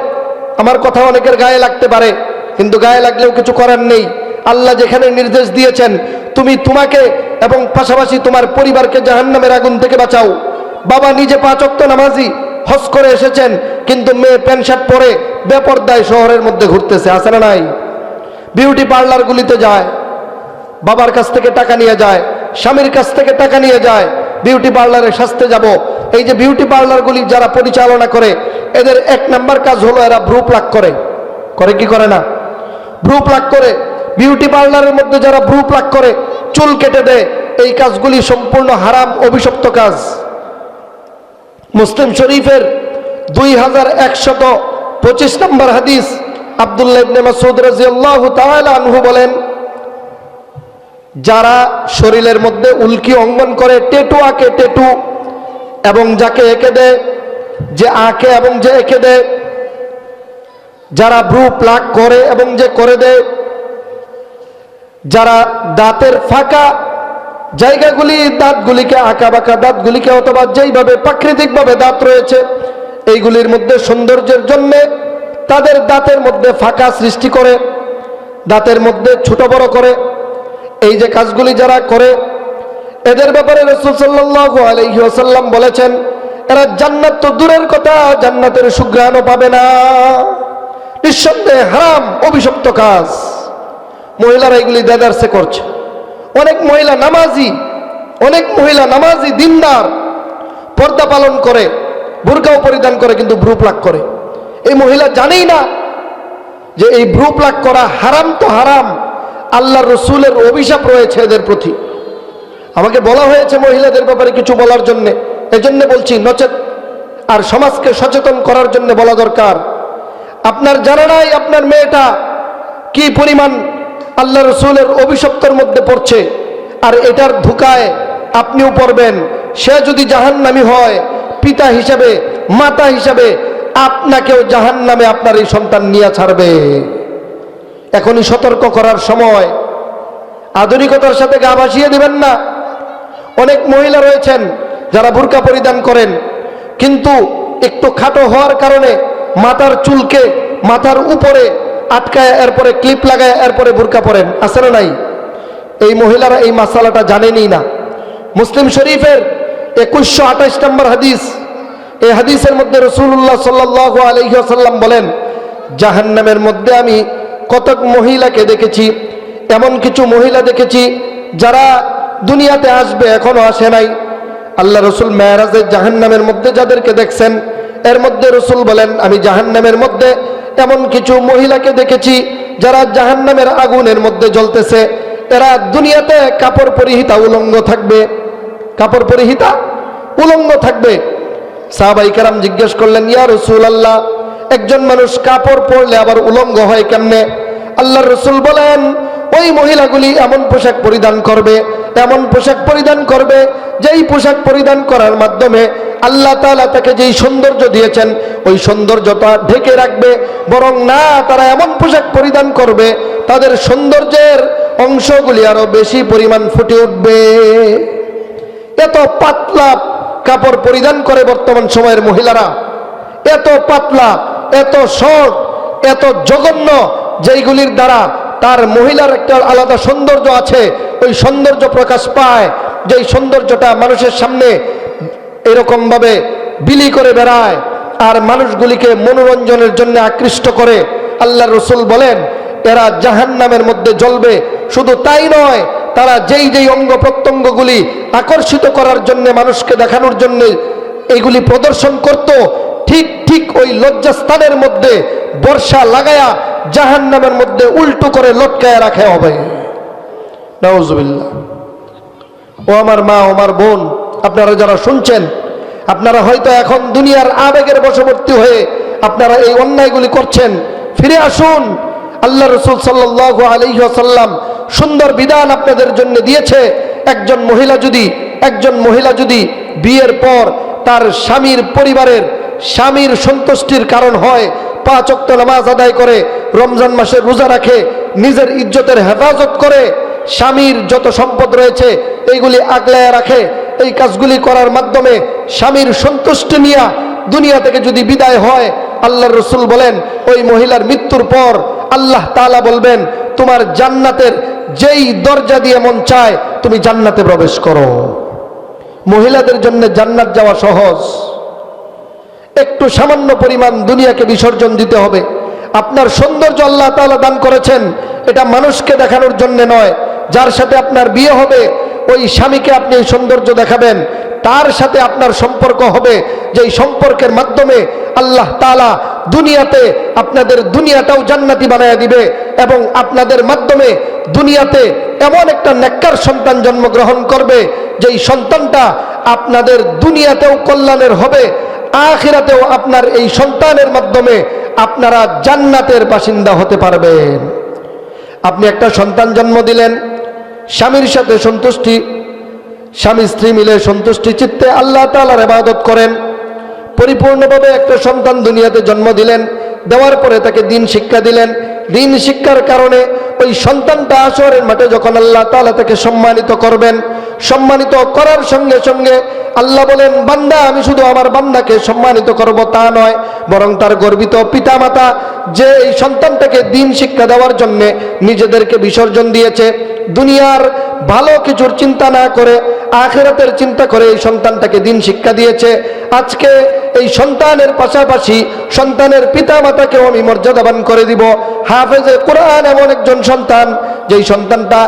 আমার কথা অনেকের গায়ে লাগতে পারে, কিন্তু গায়ে লাগলেও কিছু করার নেই। আল্লাহ যেখানে নির্দেশ দিয়েছেন তুমি তোমাকে এবং পাশাপাশি তোমার পরিবারকে জাহান্নামের আগুন থেকে বাঁচাও। বাবা নিজে 5 ওয়াক্ত নামাজি, হজ করে এসেছেন, কিন্তু মেয়ে প্যান্ট শার্ট পরে বেপরদায় শহরের মধ্যে ঘুরতেছে, আছে না নাই? বিউটি পার্লারগুলিতে যায়, বাবার কাছ থেকে টাকা নিয়ে যায়, স্বামীর কাছ থেকে টাকা নিয়ে যায়, বিউটি পার্লারে সাজতে যাব। এই যে বিউটি পার্লারগুলি যারা পরিচালনা করে, এদের 1 নাম্বার কাজ হলো এরা ভ্রু প্লাক করে কি করে না? ভ্রু প্লাক করে। বিউটি পার্লারের মধ্যে যারা ভ্রু প্লাক করে, চুল কেটে দেয়, এই কাজগুলি সম্পূর্ণ হারাম, অভিশপ্ত কাজ। মুসলিম শরীফের 2125 নম্বর হাদিস, আব্দুল্লাহ ইবনে মাসউদ রাদিয়াল্লাহু তাআলা আনহু বলেন, যারা শরীরের মধ্যে উল্কি অঙ্কন করে, টেটু আঁকে, টেটু এবং যাকে এঁকে দেয়, যে আঁকে এবং যে এঁকে দেয়, যারা ভ্রু প্লাক করে এবং যে করে দেয়, যারা দাঁতের ফাঁকা জায়গাগুলি, দাঁতগুলিকে আঁকা বাঁকা দাঁতগুলিকে, অথবা যেইভাবে প্রাকৃতিকভাবে দাঁত রয়েছে এইগুলির মধ্যে সৌন্দর্যের জন্য তাদের দাঁতের মধ্যে ফাঁকা সৃষ্টি করে, দাঁতের মধ্যে ছোট বড় করে, এই যে কাজগুলি যারা করে এদের ব্যাপারে রাসূল সাল্লাল্লাহু আলাইহি ওয়াসাল্লাম বলেছেন, এরা জান্নাত তো দূরের কথা, জান্নাতের সুঘ্রাণও পাবে না। নিঃসন্দেহে হারাম, অভিশপ্ত কাজ। মহিলারা এগুলি দেদারসে করছে। অনেক মহিলা নামাজি, দিনদার, পর্দা পালন করে, বুরকাও পরিধান করে, কিন্তু ভ্রু প্লাক করে। এই মহিলা জানেই না যে এই ভ্রু প্লাক করা হারাম তো হারাম, আল্লাহর রাসূলের অভিশাপ রয়েছে এদের প্রতি। আমাকে বলা হয়েছে মহিলাদের ব্যাপারে কিছু বলার জন্য, এজন্য বলছি, নচেত আর সমাজকে সচেতন করার জন্য বলা দরকার। আপনার জানা নাই আপনার মেয়েটা কি পরিমাণ আল্লাহ রাসূলের অভিশপ্তের মধ্যে পড়ছে, আর এটার ধোঁকায় আপনিও পড়বেন। সে যদি জাহান্নামী হয়, পিতা হিসাবে, মাতা হিসাবে আপনাকেও জাহান্নামে আপনার এই সন্তান নিয়ে ছাড়বে। এখনই সতর্ক করার সময়। আধুনিকতার সাথে গা ভাসিয়ে দিবেন না। অনেক মহিলা রয়েছেন যারা বুরকা পরিধান করেন, কিন্তু একটু খাটো হওয়ার কারণে মাথার চুলকে মাথার উপরে আটকায়, এরপরে ক্লিপ লাগায়, এরপরে বুরকা পরেন। আছে না নাই? এই মহিলারা এই মাসালাটা জানেনই না। মুসলিম শরীফের 2128 নম্বর হাদিস, এই হাদিসের মধ্যে রাসূলুল্লাহ সাল্লাল্লাহু আলাইহি ওয়াসাল্লাম বলেন, জাহান্নামের মধ্যে আমি কতক মহিলাকে দেখেছি, এমন কিছু মহিলা দেখেছি যারা দুনিয়াতে আসবে, এখনো আসে নাই। আল্লাহ রাসূল মেরাজে জাহান্নামের মধ্যে যাদেরকে দেখছেন, এর মধ্যে রাসূল বলেন, আমি জাহান্নামের মধ্যে এমন কিছু মহিলাকে দেখেছি যারা জাহান্নামের আগুনের মধ্যে জ্বলতেছে। এরা দুনিয়াতে কাপড় পরিহিতা উলঙ্গ থাকবে, কাপড় পরিহিতা উলঙ্গ থাকবে। সাহাবায়ে কেরাম জিজ্ঞেস করলেন, ইয়া রাসূলুল্লাহ, একজন মানুষ কাপড় পরলে আবার উলঙ্গ হয় কেমনে? আল্লাহর রাসূল বলেন, ওই মহিলাগুলি এমন পোশাক পরিধান করবে, এমন পোশাক পরিধান করবে যেই পোশাক পরিধান করার মাধ্যমে আল্লাহ তাআলা তাকে যেই সৌন্দর্য দিয়েছেন ওই সৌন্দর্যটা ঢেকে রাখবে, বরং না, তারা এমন পোশাক পরিধান করবে তাদের সৌন্দর্যের অংশগুলি আরো বেশি পরিমাণ ফুটে উঠবে। এত পাতলা কাপড় পরিধান করে বর্তমান সময়ের মহিলারা, এত পাতলা, এত শর্ট, এত জঘন্য, যেইগুলির দ্বারা তার মহিলার একটা আলাদা সৌন্দর্য আছে, ওই সৌন্দর্য প্রকাশ পায়, যেই সৌন্দর্যটা মানুষের সামনে এরকম ভাবে বিলি করে বেড়ায় আর মানুষগুলিকে মনোরঞ্জনের জন্য আকৃষ্ট করে। আল্লাহর রাসূল বলেন, এরা জাহান্নামের মধ্যে জ্বলবে। শুধু তাই নয়, তারা যেই যেই অঙ্গ প্রত্যঙ্গগুলি আকর্ষিত করার জন্য, মানুষকে দেখানোর জন্য এইগুলি প্রদর্শন করত, ঠিক ঠিক ওই লজ্জাস্থানের মধ্যে বর্ষা লাগায়া জাহান্নামের মধ্যে উল্টো করে লটকায় রাখা হবে। নাউজুবিল্লাহ। ও আমার মা, ও আমার বোন, আপনারা যারা শুনছেন, আপনারা হয়তো এখন দুনিয়ার আবেগের বশবর্তী হয়ে আপনারা এই অন্যায়গুলি করছেন। ফিরে আসুন। আল্লাহ রাসূল সাল্লাল্লাহু আলাইহি ওয়াসাল্লাম সুন্দর বিধান আপনাদের জন্য দিয়েছে। একজন মহিলা যদি বিয়ের পর তার স্বামীর পরিবারের, স্বামীর সন্তুষ্টির কারণ হয়, 5 ওয়াক্ত নামাজ আদায় করে, রমজান মাসে রোজা রাখে, নিজের ইজ্জতের হেফাজত করে, স্বামীর যত সম্পদ রয়েছে এইগুলি আগলায় রাখে, এই কাজগুলি করার মাধ্যমে স্বামীর সন্তুষ্টি নিয়ে দুনিয়া থেকে যদি বিদায় হয়, আল্লাহর রাসূল বলেন, ওই মহিলার মৃত্যুর পর আল্লাহ তাআলা বলবেন, তোমার জান্নাতের যেই দরজা দিয়ে মন চায় তুমি জান্নাতে প্রবেশ করো। মহিলাদের জন্য জান্নাত যাওয়া সহজ। একটু সামান্য পরিমাণ দুনিয়াকে বিসর্জন দিতে হবে। আপনার সৌন্দর্য আল্লাহ তাআলা দান করেছেন, এটা মানুষকে দেখানোর জন্য নয়। যার সাথে আপনার বিয়ে হবে ওই স্বামীকে আপনি এই সৌন্দর্য দেখাবেন, তার সাথে আপনার সম্পর্ক হবে, যেই সম্পর্কের মাধ্যমে আল্লাহ তাআলা দুনিয়াতে আপনাদের দুনিয়াটাও জান্নাতি বানায়া দিবে এবং আপনাদের মাধ্যমে দুনিয়াতে এমন একটা নেককার সন্তান জন্মগ্রহণ করবে যেই সন্তানটা আপনাদের দুনিয়াতেও কল্যাণের হবে, আখিরাতেও আপনার এই সন্তানের মাধ্যমে আপনারা জান্নাতের বাসিন্দা হতে পারবেন। আপনি একটা সন্তান জন্ম দিলেন, স্বামীর সাথে স্বামী স্ত্রী মিলে সন্তুষ্টি চিত্তে আল্লাহ তাআলার ইবাদত করেন, পরিপূর্ণভাবে একটা সন্তান দুনিয়াতে জন্ম দিলেন, দেওয়ার পরে তাকে দ্বীন শিক্ষা দিলেন। দ্বীন শিক্ষার কারণে ওই সন্তানটা হাশরের মাঠে যখন আল্লাহ তাআলা তাকে সম্মানিত করবেন, সম্মানিত করার সঙ্গে সঙ্গে আল্লাহ বলেন, বান্দা আমি শুধু আমার বান্দাকে সম্মানিত করব তা নয়, বরং তার গর্বিত পিতামাতা যে এই সন্তানটাকে দ্বীন শিক্ষা দেওয়ার জন্য নিজেদেরকে বিসর্জন দিয়েছে, দুনিয়ার ভালো কিছুর চিন্তা না করে আখিরাতের চিন্তা করে এই সন্তানটাকে দ্বীন শিক্ষা দিয়েছে, আজকে এই সন্তানের পাশাপাশি সন্তানের পিতামাতাকেও আমি মর্যাদাবান করে দিব। হাফেজে কোরআন এমন একজন সন্তান, যেই সন্তানটা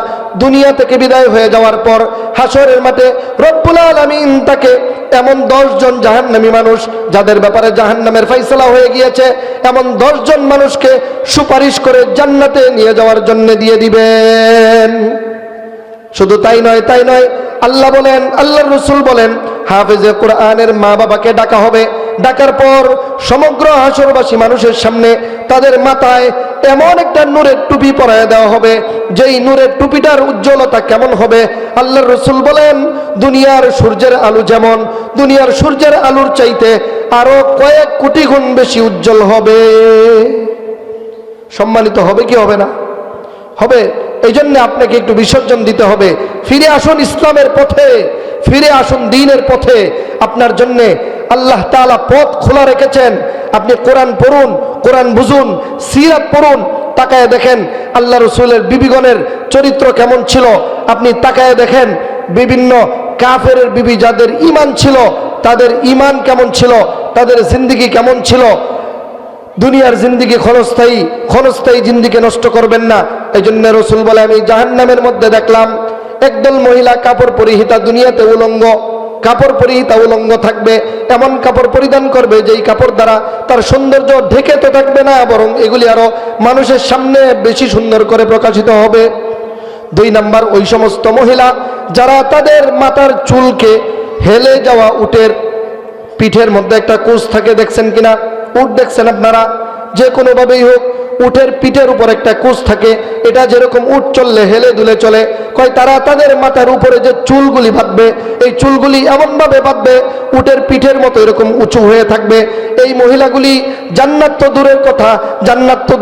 দুনিয়া থেকে বিদায় হয়ে যাওয়ার পর হাশরের মাঠে রব্বুল আলামিন তাকে এমন 10 জন জাহান্নামী মানুষ, যাদের ব্যাপারে জাহান্নামের ফয়সালা হয়ে গিয়েছে, এমন 10 জন মানুষকে সুপারিশ করে জান্নাতে নিয়ে যাওয়ার জন্য দিয়ে দিবেন। শুধু তাই নয়, আল্লাহ বলেন, আল্লাহর রাসূল বলেন, হাফেজে কোরআনের মা বাবাকে ডাকা হবে। ডাকার পর সমগ্র হাশরবাসী মানুষের সামনে তাদের মাথায় এমন একটা নূরের টুপি পরায় দেওয়া হবে, যেই নূরের টুপিটার উজ্জ্বলতা কেমন হবে, আল্লাহর রাসূল বলেন, দুনিয়ার সূর্যের আলো যেমন, দুনিয়ার সূর্যের আলোর চাইতে আরো কয়েক কোটি গুণ বেশি উজ্জ্বল হবে। সম্মানিত হবে কি হবে না? হবে। এই জন্য আপনাকে একটু বিসর্জন দিতে হবে। ফিরে আসুন ইসলামের পথে, ফিরে আসুন দ্বীনের পথে। আপনার জন্যে আল্লাহ তাআলা পথ খোলা রেখেছেন। আপনি কোরআন পড়ুন, কোরআন বুঝুন, সিরাত পড়ুন, তাকায় দেখেন আল্লাহ রসুলের বিবিগণের চরিত্র কেমন ছিল। আপনি তাকায় দেখেন বিভিন্ন কাফেরের বিবি যাদের ঈমান ছিল, তাদের ঈমান কেমন ছিল, তাদের জিন্দেগি কেমন ছিল। দুনিয়ার জিন্দেগি ক্ষণস্থায়ী জিন্দেগি নষ্ট করবেন না। এই জন্য রসুল বলে, আমি জাহান্নামের মধ্যে দেখলাম একদল মহিলা কাপড় পরিহিতা, দুনিয়াতে উলঙ্গ, কাপড় পরিহিতা উলঙ্গ থাকবে, এমন কাপড় পরিধান করবে যেই কাপড় দ্বারা তার সৌন্দর্য ঢেকে তো থাকবে না, বরং এগুলি আরো মানুষের সামনে বেশি সুন্দর করে প্রকাশিত হবে। 2 নাম্বার, ওই সমস্ত মহিলা যারা তাদের মাথার চুলকে হেলে যাওয়া উটের পিঠের মধ্যে একটা কুচ থাকে, দেখছেন কিনা? উট দেখছেন আপনারা? যে কোনোভাবেই হোক, উটের পিঠের উপর একটা কুচ থাকে, এটা যেরকম উট চললে হেলে দুলে চলে, কয় তারা তাদের মাথার উপরে যে চুলগুলি বাঁধবে, এই চুলগুলি এমনভাবে বাঁধবে উটের পিঠের মতো এরকম উঁচু হয়ে থাকবে। এই মহিলাগুলি জান্নাত তো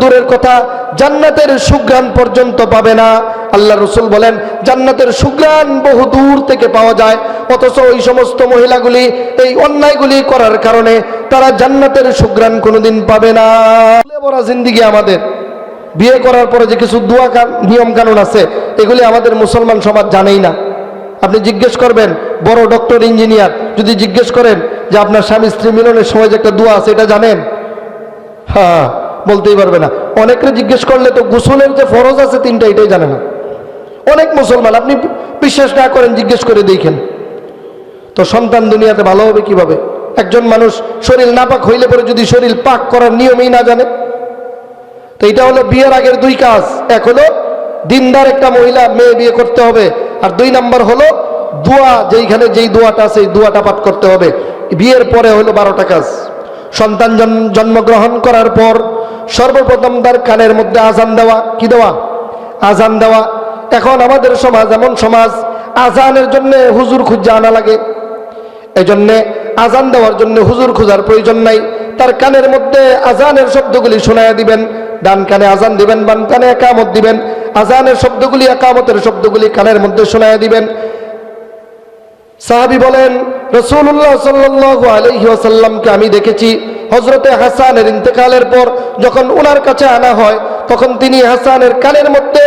দূরের কথা, জান্নাতের সুঘ্রাণ পর্যন্ত পাবে না। আল্লাহ রসুল বলেন, জান্নাতের সুঘ্রাণ বহু দূর থেকে পাওয়া যায়, অথচ ওই সমস্ত মহিলাগুলি এই অন্যায়গুলি করার কারণে তারা জান্নাতের সুঘ্রাণ কোনোদিন পাবে না। বড় জিন্দেগি আমাদের। বিয়ে করার পরে যে কিছু দোয়া নিয়ম কানুন আছে, এগুলি আমাদের মুসলমান সমাজ জানেই না। আপনি জিজ্ঞেস করবেন বড় ডক্টর ইঞ্জিনিয়ার, যদি জিজ্ঞেস করেন যে আপনার স্বামী স্ত্রী মিলনের সময় যে একটা দোয়া আছে এটা জানেন? হ্যাঁ, বলতেই পারবে না। অনেকে জিজ্ঞেস করলে তো গোসলের যে ফরজ আছে 3টা, এটাই জানে না অনেক মুসলমান। আপনি বিশ্বাস না করেন, জিজ্ঞেস করে দেখেন। তো সন্তান দুনিয়াতে ভালো হবে কিভাবে? একজন মানুষ শরীর নাপাক হইলে পরে যদি শরীর পাক করার নিয়মই না জানে, তো এটা হলো বিয়ের আগের 2 কাজ। এক হলো দিনদার একটা মহিলা মেয়ে বিয়ে করতে হবে, আর 2 নাম্বার হলো দোয়া, যেইখানে যেই দোয়াটা আছে এই দোয়াটা পাঠ করতে হবে। বিয়ের পরে হলো 12টা কাজ। সন্তান জন্মগ্রহণ করার পর সর্বপ্রথম তার কানের মধ্যে আজান দেওয়া। কি দেওয়া? আজান দেওয়া। এখন আমাদের সমাজ এমন সমাজ, আজানের জন্য হুজুর খুঁজে আনা লাগে। এই জন্যে আজান দেওয়ার জন্য হুজুর খোঁজার প্রয়োজন নাই। তার কানের মধ্যে আজানের শব্দগুলি শোনায়া দিবেন, ডান কানে আজান দিবেন, বাম কানে একামত দিবেন। আজানের শব্দগুলি, একামতের শব্দগুলি কানের মধ্যে শোনায়া দিবেন। সাহাবী বলেন, রাসূলুল্লাহ সাল্লাল্লাহু আলাইহি ওয়াসাল্লামকে আমি দেখেছি হযরতে হাসানের ইন্তেকালের পর যখন ওনার কাছে আনা হয়, তখন তিনি হাসানের কানের মধ্যে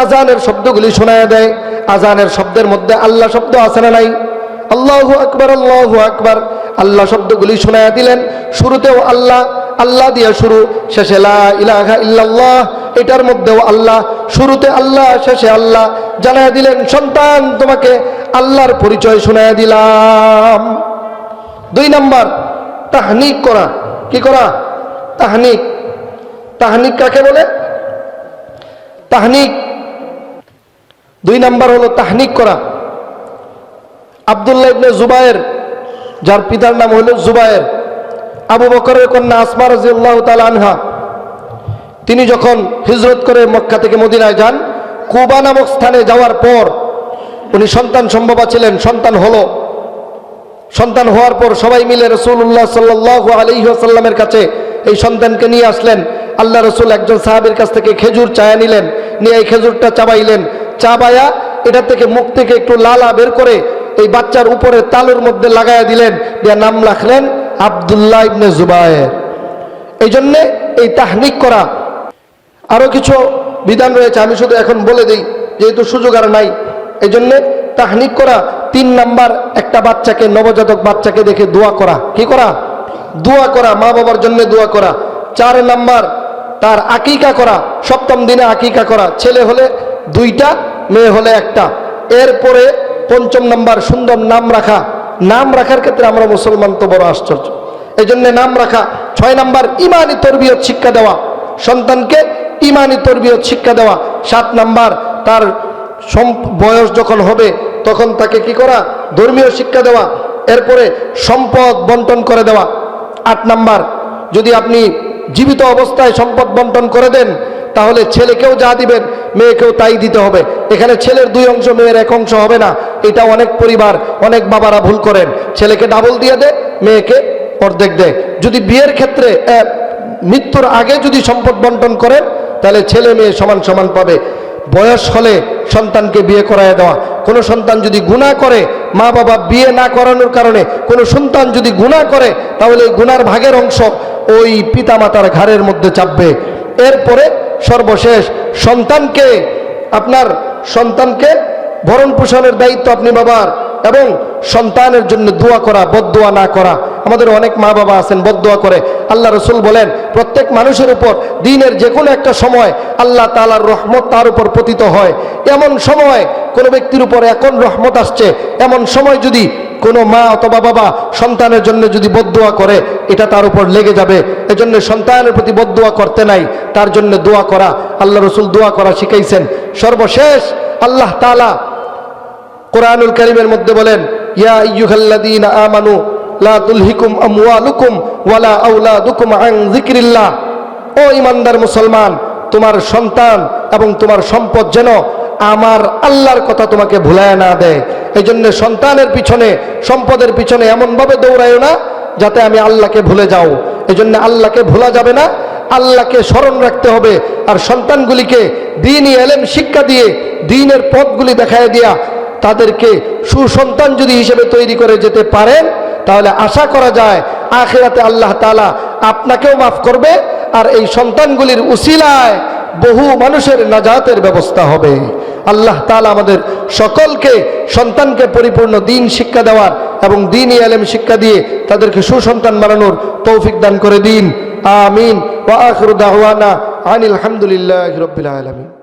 আজানের শব্দগুলি শোনায়া দেয়। আজানের শব্দের মধ্যে আল্লাহ শব্দ আছে না নাই? আল্লাহু আকবার, আল্লাহু আকবার, আল্লাহ শব্দগুলি শোনায়া দিলেন। শুরুতেও আল্লাহ, আল্লাহ দিয়ে শুরু, শেষে লা ইলাহা ইল্লাল্লাহ, এটার মধ্যেও আল্লাহ, শুরুতে আল্লাহ, শেষে আল্লাহ জানায়া দিলেন, সন্তান তোমাকে আল্লাহর পরিচয় শোনায়া দিলাম। 2 নাম্বার, তাহনিক করা। কি করা? তাহনিক। তাহনিক কাকে বলে? তাহনিক 2 নাম্বার হলো তাহনিক করা। আব্দুল্লাহ ইবনে জুবায়ের, যার পিতার নাম হলো জুবায়ের, আবু বকরের কন্যা আসমা রাদিয়াল্লাহু তাআলা আনহা, তিনি যখন হিজরত করে মক্কা থেকে মদিনায় যান, কুবা নামক স্থানে যাওয়ার পর উনি সন্তান সম্ভবা ছিলেন, সন্তান হলো। সন্তান হওয়ার পর সবাই মিলে রাসূলুল্লাহ সাল্লাল্লাহু আলাইহি ওয়াসাল্লামের কাছে এই সন্তানকে নিয়ে আসলেন। আল্লাহ রসুল একজন সাহাবীর কাছ থেকে খেজুর চায়া নিলেন, নিয়ে এই খেজুরটা চাবাইলেন, চাবায়া এটা থেকে মুখ থেকে একটু লালা বের করে এই বাচ্চার উপরে তালুর মধ্যে লাগায়া দিলেন, দিয়ে নাম রাখলেন আব্দুল্লাহ ইবনে জুবায়ের। এই জন্যে এই তাহনিক করা আরো কিছু বিধান রয়েছে, আমি শুধু এখন বলে দিই যেহেতু সুযোগ আর নাই। এই জন্যে তাহনিক করা 3 নাম্বার, একটা বাচ্চাকে, নবজাতক বাচ্চাকে দেখে দোয়া করা। কি করা? দোয়া করা, মা বাবার জন্য দোয়া করা। 4 নাম্বার, তার আকিকা করা, 7ম দিনে আকিকা করা, ছেলে হলে 2টা, মেয়ে হলে 1টা। এরপরে 5ম নাম্বার, সুন্দর নাম রাখা। নাম রাখার ক্ষেত্রে আমরা মুসলমান তো বড় আশ্চর্য, এই জন্য নাম রাখা। 6 নাম্বার, ইমানি তরবিয়ত শিক্ষা দেওয়া, সন্তানকে ইমানি তরবিয়ত শিক্ষা দেওয়া। 7 নাম্বার, তার বয়স যখন হবে তখন তাকে কি করা? ধর্মীয় শিক্ষা দেওয়া। এরপরে সম্পদ বন্টন করে দেওয়া। 8 নাম্বার, যদি আপনি জীবিত অবস্থায় সম্পদ বন্টন করে দেন তাহলে ছেলেকেও যা দিবেন মেয়েকেও তাই দিতে হবে। এখানে ছেলের 2 অংশ, মেয়ের 1 অংশ হবে না। এটা অনেক পরিবার, অনেক বাবারা ভুল করেন, ছেলেকে ডাবল দিয়ে দেয়, মেয়েকে অর্ধেক দেয়। যদি বিয়ের ক্ষেত্রে মৃত্যুর আগে যদি সম্পদ বন্টন করেন তাহলে ছেলে মেয়ে সমান সমান পাবে। বয়স হলে সন্তানকে বিয়ে করায় দেওয়া। কোনো সন্তান যদি গুনাহ করে, মা বাবা বিয়ে না করানোর কারণে কোনো সন্তান যদি গুনাহ করে তাহলে এই গুনার ভাগের অংশ ওই পিতামাতার ঘাড়ের মধ্যে চাপবে। এরপরে সর্বশেষ সন্তানকে ভরণ পোষণের দায়িত্ব আপনি বাবার, এবং সন্তানের জন্য দোয়া করা, বদদোয়া না করা। আমাদের অনেক মা বাবা আছেন বদদোয়া করে। আল্লাহ রসুল বলেন প্রত্যেক মানুষের উপর দিনের যে কোনো একটা সময় আল্লাহ তাআলার রহমত তার উপর পতিত হয়। এমন সময় কোনো ব্যক্তির উপর এখন রহমত আসছে, এমন সময় যদি কোনো মা অথবা বাবা সন্তানের জন্য যদি বদদোয়া করে এটা তার উপর লেগে যাবে। এজন্য সন্তানের প্রতি বদদোয়া করতে নাই, তার জন্য দোয়া করা। আল্লাহ রসুল দোয়া করা শিখাইছেন। সর্বশেষ আল্লাহ তাআলা কোরআনুল কারীমের মধ্যে বলেন, ইয়া আইয়ুহাল্লাযীনা আমানু লা তুলহিকুম আমওয়ালুকুম ওয়ালা আওলাদুকুম আন যিকরিল্লাহ। ও ঈমানদার মুসলমান, তোমার সন্তান এবং তোমার সম্পদ যেন আমার আল্লাহর কথা তোমাকে ভুলায় না দেয়। এই জন্য সন্তানের পিছনে, সম্পদের পিছনে এমনভাবে দৌড়ায়ও না যাতে আমি আল্লাহকে ভুলে যাও। এই জন্য আল্লাহকে ভোলা যাবে না, আল্লাহকে স্মরণ রাখতে হবে। আর সন্তানগুলিকে দ্বীনি ইলম শিক্ষা দিয়ে দ্বীনের পথগুলি দেখায় দিয়া তাদেরকে সুসন্তান যদি হিসেবে তৈরি করে যেতে পারেন তাহলে আশা করা যায় আখিরাতে আল্লাহ তাআলা আপনাকেও মাফ করবে, আর এই সন্তানগুলির উসিলায় বহু মানুষের নাজাতের ব্যবস্থা হবে। আল্লাহ তাআলা আমাদের সকলকে সন্তানকে পরিপূর্ণ দ্বীন শিক্ষা দেওয়ার এবং দ্বীনি ইলম শিক্ষা দিয়ে তাদেরকে সুসন্তান বানানোর তৌফিক দান করে দিন। আমিন। ওয়া আখিরু দাওয়ানা আনিল হামদুলিল্লাহি রাব্বিল আলামিন।